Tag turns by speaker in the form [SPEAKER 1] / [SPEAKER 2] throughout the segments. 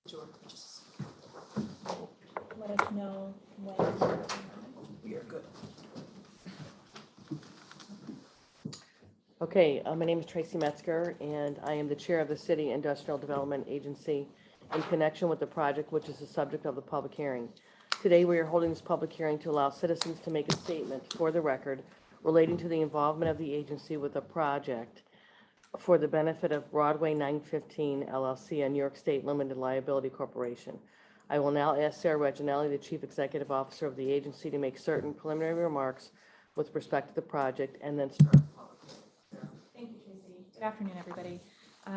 [SPEAKER 1] Sure. Just
[SPEAKER 2] Let us know when.
[SPEAKER 1] we are good.
[SPEAKER 3] Okay, my name is Tracy Metzger, and I am the Chair of the City Industrial Development Agency in connection with the project, which is the subject of the public hearing. Today, we are holding this public hearing to allow citizens to make a statement for the record relating to the involvement of the agency with the project for the benefit of Broadway 915 LLC and New York State Limited Liability Corporation. I will now ask Sarah Reginelli, the Chief Executive Officer of the agency, to make certain preliminary remarks with respect to the project and then start.
[SPEAKER 2] Thank you, Tracy. Good afternoon, everybody.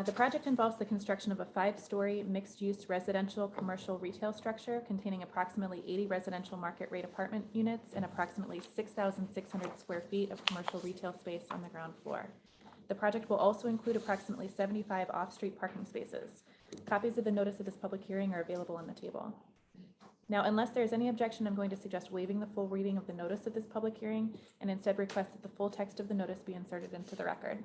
[SPEAKER 2] The project involves the construction of a 5-story mixed-use residential commercial retail structure containing approximately 80 residential market rate apartment units and approximately 6,600 square feet of commercial retail space on the ground floor. The project will also include approximately 75 off-street parking spaces. Copies of the notice of this public hearing are available on the table. Now, unless there is any objection, I'm going to suggest waiving the full reading of the notice of this public hearing and instead request that the full text of the notice be inserted into the record.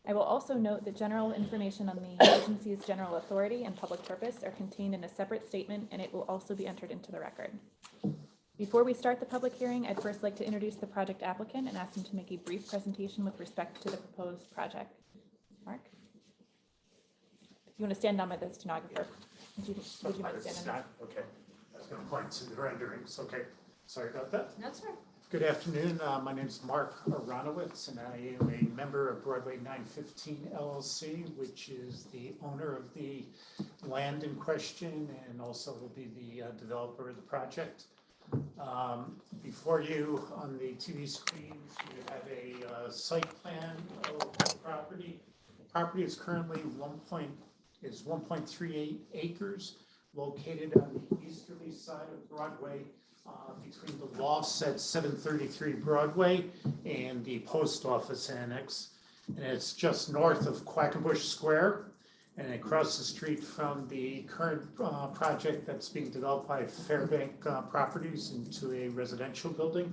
[SPEAKER 2] I will also note that general information on the agency's general authority and public purpose are contained in a separate statement, and it will also be entered into the record. Before we start the public hearing, I'd first like to introduce the project applicant and ask him to make a brief presentation with respect to the proposed project. Mark? If you want to stand down by the stenographer. Would you mind standing down?
[SPEAKER 4] Okay, I was going to point to the renderings. Okay, sorry about that.
[SPEAKER 1] That's right.
[SPEAKER 4] Good afternoon. My name is Mark Aronowitz, and I am a member of Broadway 915 LLC, which is the owner of the land in question and also will be the developer of the project. Before you on the TV screen, you have a site plan of the property. The property is currently 1.38 acres, located on the easterly side of Broadway, between the lofts at 733 Broadway and the post office annex. And it's just north of Quackenbush Square and across the street from the current project that's being developed by Fairbank Properties into a residential building.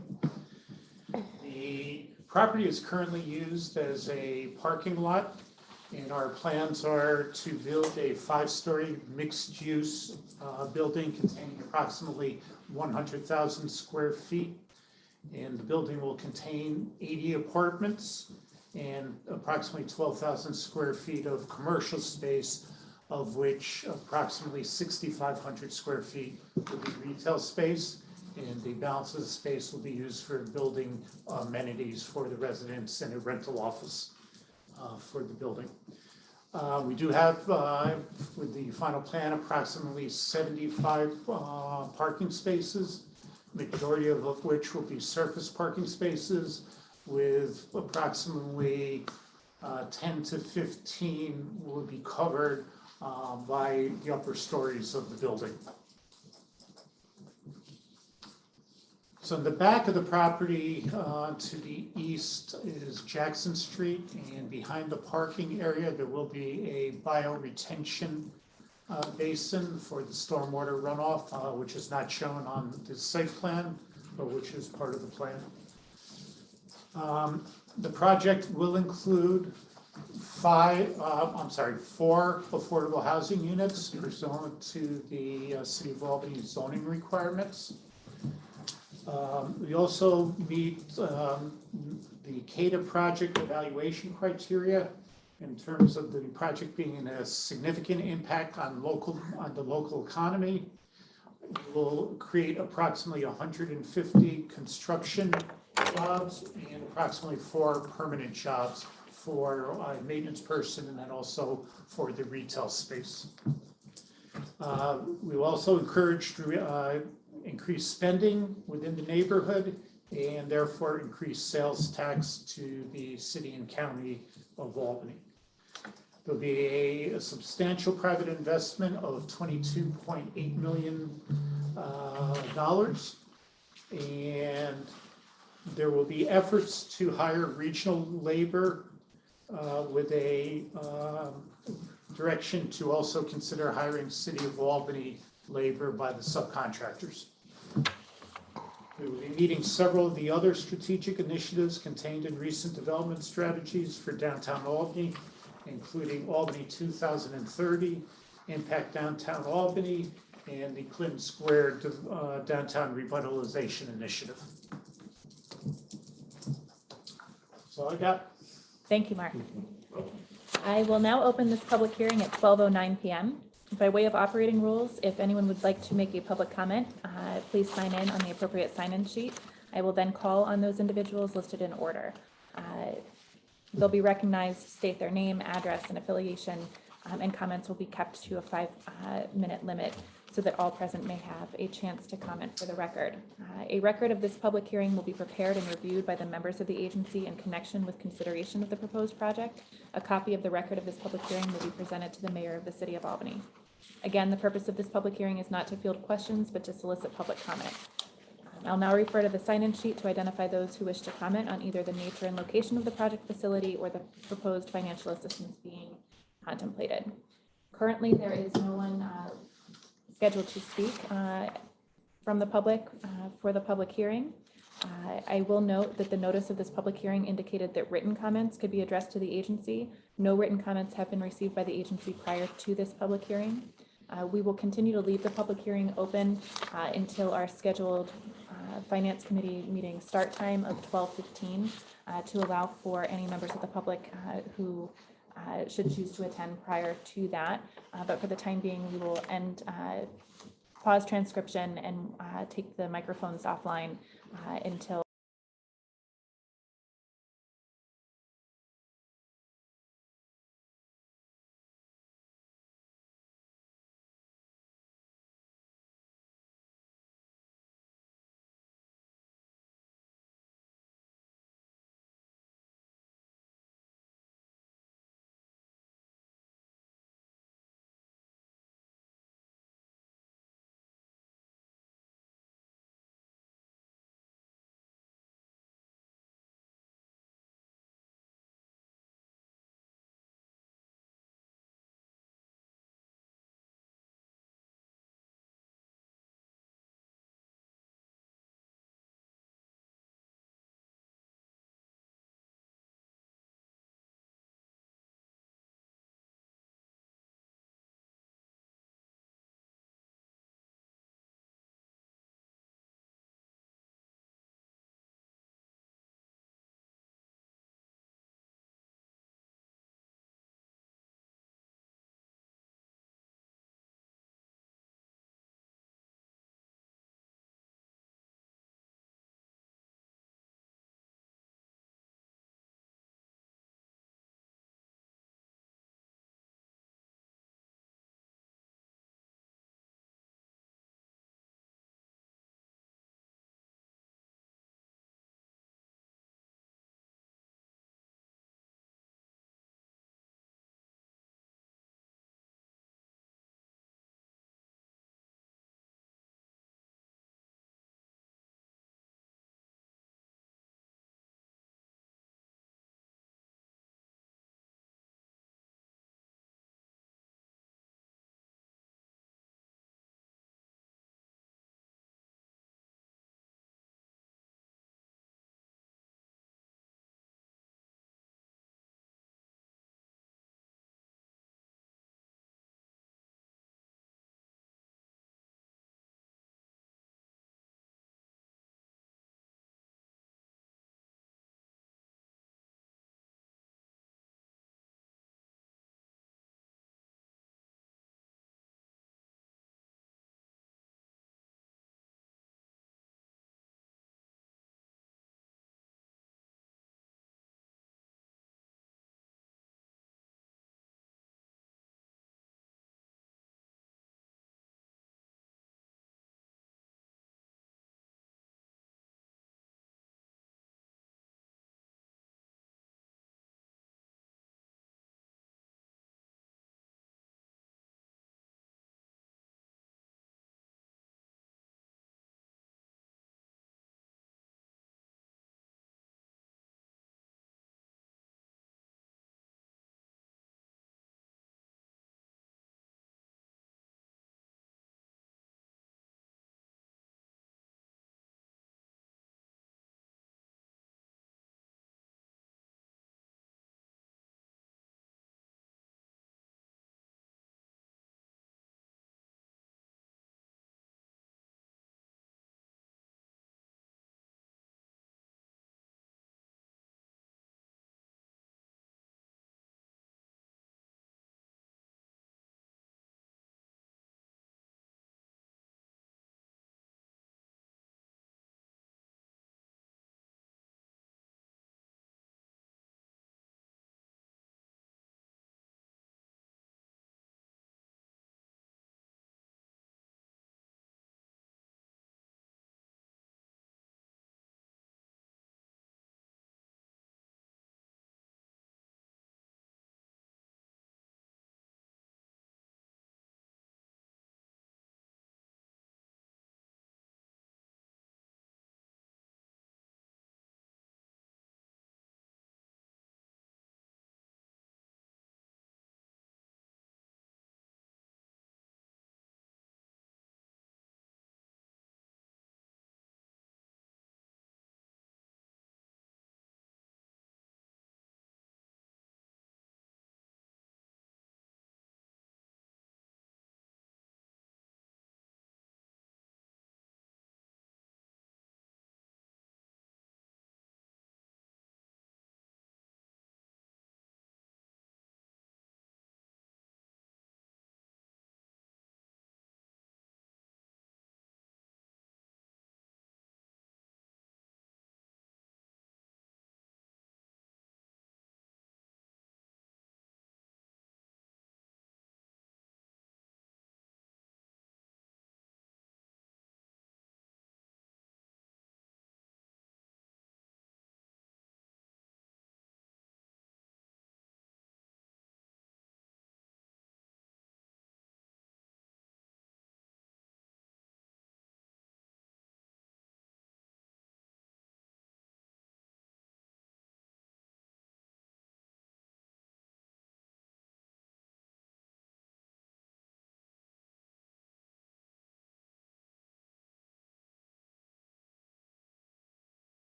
[SPEAKER 4] The property is currently used as a parking lot, and our plans are to build a 5-story mixed-use building containing approximately 100,000 square feet. And the building will contain 80 apartments and approximately 12,000 square feet of commercial space, of which approximately 6,500 square feet will be retail space, and the balance of the space will be used for building amenities for the residents and a rental office for the building. We do have, with the final plan, approximately 75 parking spaces, majority of which will be surface parking spaces, with approximately 10 to 15 will be covered by the upper stories of the building. So in the back of the property to the east is Jackson Street, and behind the parking area there will be a bioretention basin for the stormwater runoff, which is not shown on the site plan, but which is part of the plan. The project will include 4 affordable housing units pursuant to the City of Albany zoning requirements. We also meet the CADA project evaluation criteria in terms of the project being a significant impact on the local economy. It will create approximately 150 construction jobs and approximately 4 permanent jobs for a maintenance person and then also for the retail space. We will also encourage increase spending within the neighborhood and therefore increase sales tax to the city and county of Albany. There'll be a substantial private investment of $22.8 million, and there will be efforts to hire regional labor with a direction to also consider hiring City of Albany labor by the subcontractors. We will be meeting several of the other strategic initiatives contained in recent development strategies for downtown Albany, including Albany 2030 Impact Downtown Albany and the Clinton Square Downtown Revitalization Initiative. That's all I got.
[SPEAKER 2] Thank you, Mark. I will now open this public hearing at 12:09 PM. By way of operating rules, if anyone would like to make a public comment, please sign in on the appropriate sign-in sheet. I will then call on those individuals listed in order. They'll be recognized, state their name, address, and affiliation, and comments will be kept to a 5-minute limit so that all present may have a chance to comment for the record. A record of this public hearing will be prepared and reviewed by the members of the agency in connection with consideration of the proposed project. A copy of the record of this public hearing will be presented to the mayor of the city of Albany. Again, the purpose of this public hearing is not to field questions, but to solicit public comment. I'll now refer to the sign-in sheet to identify those who wish to comment on either the nature and location of the project facility or the proposed financial assistance being contemplated. Currently, there is no one scheduled to speak from the public for the public hearing. I will note that the notice of this public hearing indicated that written comments could be addressed to the agency. No written comments have been received by the agency prior to this public hearing. We will continue to leave the public hearing open until our scheduled Finance Committee meeting start time of 12:15 to allow for any members of the public who should choose to attend prior to that. But for the time being, we will pause transcription and take the microphones offline until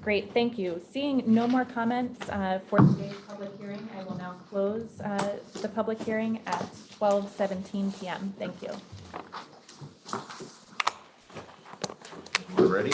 [SPEAKER 2] Great, thank you. Seeing no more comments for today's public hearing, I will now close the public hearing at 12:17 PM. Thank you.
[SPEAKER 5] We're ready?